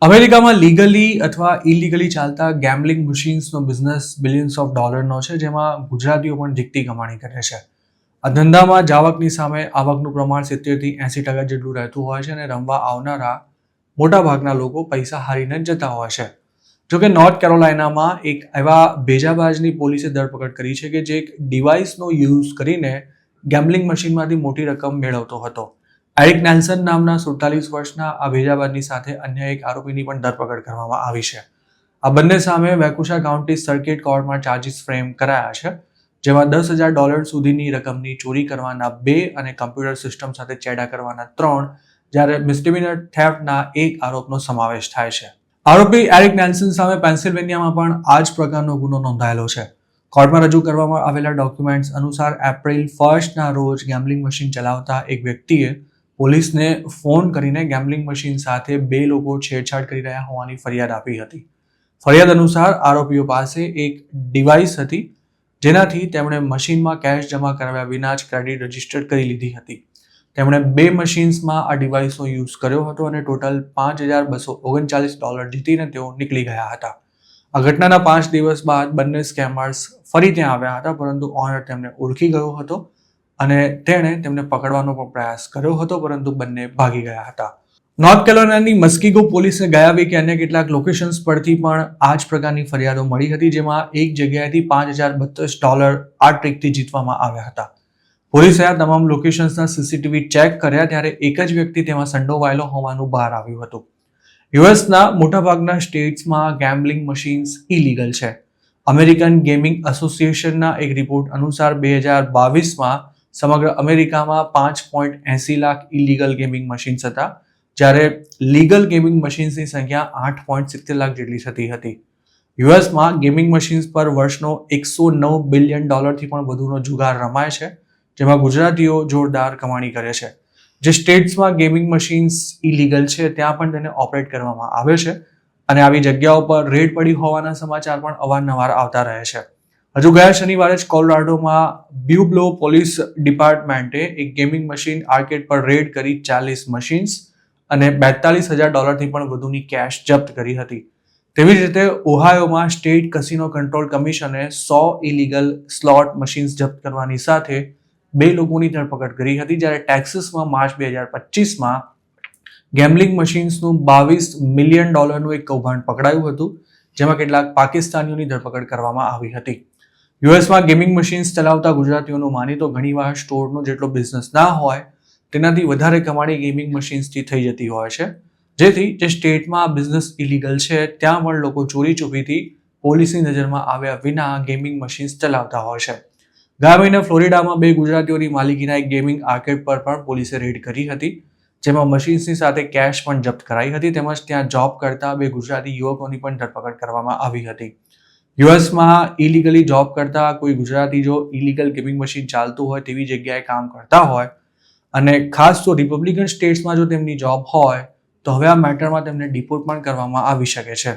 અમેરિકામાં લીગલી અથવા ઇલીગલી ચાલતા ગેમ્બલિંગ મશીન્સનો બિઝનેસ બિલિયન્સ ઓફ ડોલરનો છે, જેમાં ગુજરાતીઓ પણ જીકતી કમાણી કરે છે. આ ધંધામાં જાવકની સામે આવકનું પ્રમાણ 70થી 80% જેટલું રહેતું હોય છે અને રમવા આવનારા મોટાભાગના લોકો પૈસા હારીને જ જતા હોય છે. જોકે નોર્થ કેરોલાઇનામાં એક એવા ભેજાબાજની પોલીસે ધરપકડ કરી છે કે જે એક ડિવાઇસનો યુઝ કરીને ગેમ્બલિંગ મશીનમાંથી મોટી રકમ મેળવતો હતો. એરિક નેલ્સન નામના 47 વર્ષના આ ભેજાબાજની સાથે અન્ય એક આરોપીની પણ ધરપકડ કરવામાં આવી છે. આ બંને સામે વેકુશા કાઉન્ટી સર્કિટ કોર્ટમાં ચાર્જિસ ફ્રેમ કરાયા છે, જેમાં $10,000 સુધીની રકમની ચોરી કરવાના 2 અને કમ્પ્યુટર સિસ્ટમ સાથે ચેડા કરવાના 3, જ્યારે મિસડિમિનર થેફ્ટના 1 આરોપનો સમાવેશ થાય છે. આરોપી એરિક નેલ્સન સામે પેન્સિલ્વેનિયામાં પણ આ જ પ્રકારનો ગુનો નોંધાયેલો છે. કોર્ટમાં રજૂ કરવામાં આવેલા ડોક્યુમેન્ટ્સ અનુસાર એપ્રિલ 1ના રોજ ગેમ્બલિંગ મશીન ચલાવતા એક વ્યક્તિએ પોલીસને ફોન કરીને ગેમ્બલિંગ મશીન સાથે 2 લોકો છેડછાડ કરી રહ્યા હોવાની ફરિયાદ આપી હતી. ફરિયાદ અનુસાર આરોપીઓ પાસે એક ડિવાઇસ હતી, જેનાથી તેમણે મશીનમાં કેશ જમા કરાવ્યા વિના જ ક્રેડિટ રજિસ્ટર કરી લીધી હતી. તેમણે 2 મશીન્સમાં આ ડિવાઇસનો યુઝ કર્યો હતો અને ટોટલ $5,239 જીતીને તેઓ નીકળી ગયા હતા. આ ઘટનાના 5 દિવસ બાદ બંને સ્કેમર્સ ફરી ત્યાં આવ્યા હતા, પરંતુ ઓનર તેમને ઓળખી ગયો હતો અને તેણે તેમને પકડવાનો પણ પ્રયાસ કર્યો હતો, પરંતુ બંને ભાગી ગયા હતા. નોર્થ કેરોલાઇનાની મસ્કીગો પોલીસને ગયા વીકે અન્ય કેટલાક લોકેશન્સ પરથી પણ આ જ પ્રકારની ફરિયાદો મળી હતી, જેમાં એક જગ્યાએથી $5,032 આ ટ્રીકથી જીતવામાં આવ્યા હતા. પોલીસે આ તમામ લોકેશન્સના સીસીટીવી ચેક કર્યા ત્યારે એક જ વ્યક્તિ તેમાં સંડોવાયેલો હોવાનું બહાર આવ્યું હતું. યુએસના મોટાભાગના સ્ટેટ્સમાં ગેમ્બલિંગ મશીન્સ ઇલીગલ છે. અમેરિકન ગેમિંગ એસોસિએશનના એક રિપોર્ટ અનુસાર 2022માં સમગ્ર અમેરિકામાં 5.80 લાખ ઇલીગલ ગેમિંગ મશીન્સ હતા, જ્યારે લીગલ ગેમિંગ મશીન્સની સંખ્યા 8.70 લાખ જેટલી થતી હતી. યુએસમાં ગેમિંગ મશીન્સ પર વર્ષનો $109 બિલિયન થી પણ વધુનો જુગાર રમાય છે, જેમાં ગુજરાતીઓ જોરદાર કમાણી કરે છે. જે સ્ટેટ્સમાં ગેમિંગ મશીન્સ ઇલીગલ છે ત્યાં પણ તેને ઓપરેટ કરવામાં આવે છે અને આવી જગ્યાઓ પર રેડ પડી હોવાના સમાચાર પણ અવારનવાર આવતા રહે છે. હજુ ગયા શનિવારે જ કોલોરાડોમાં બ્યુબ્લો પોલીસ ડિપાર્ટમેન્ટે એક ગેમિંગ મશીન આર્કેડ પર રેડ કરી 40 મશીન્સ અને $42,000 થી પણ વધુની કેશ જપ્ત કરી હતી. તેવી જ રીતે ઓહાયોમાં સ્ટેટ કસિનો કંટ્રોલ કમિશને 100 ઇલીગલ સ્લોટ મશીન્સ જપ્ત કરવાની સાથે 2 લોકોની ધરપકડ કરી હતી, જ્યારે ટેક્સાસમાં માર્ચ 2025માં ગેમ્બલિંગ મશીન્સનું $22 મિલિયન એક કૌભાંડ પકડાયું હતું, જેમાં કેટલાક પાકિસ્તાનીઓની ધરપકડ કરવામાં આવી હતી. યુએસમાં ગેમિંગ મશીન્સ ચલાવતા ગુજરાતીઓનું માની તો ઘણીવાર સ્ટોરનો જેટલો બિઝનેસ ના હોય તેનાથી વધારે કમાણી ગેમિંગ મશીન્સથી થઈ જતી હોય છે, જેથી જે સ્ટેટમાં બિઝનેસ ઇલીગલ છે ત્યાં પણ લોકો ચોરી છુપીથી પોલીસની નજરમાં આવ્યા વિના ગેમિંગ મશીન્સ ચલાવતા હોય છે. ગયા મહિને ફ્લોરિડામાં 2 ગુજરાતીઓની માલિકીના એક ગેમિંગ આર્કેડ પર પણ પોલીસે રેડ કરી હતી, જેમાં મશીન્સની સાથે કેશ પણ જપ્ત કરાઈ હતી, તેમજ ત્યાં જોબ કરતા 2 ગુજરાતી યુવકોની પણ ધરપકડ કરવામાં આવી હતી. યુએસમાં ઇલીગલી જોબ કરતા કોઈ ગુજરાતી જો ઇલીગલ ગેમિંગ મશીન ચાલતું હોય તેવી જગ્યાએ કામ કરતા હોય અને ખાસ તો રિપબ્લિકન સ્ટેટ્સમાં જો તેમની જોબ હોય તો હવે આ મેટરમાં તેમને ડિપોર્ટ પણ કરવામાં આવી શકે છે.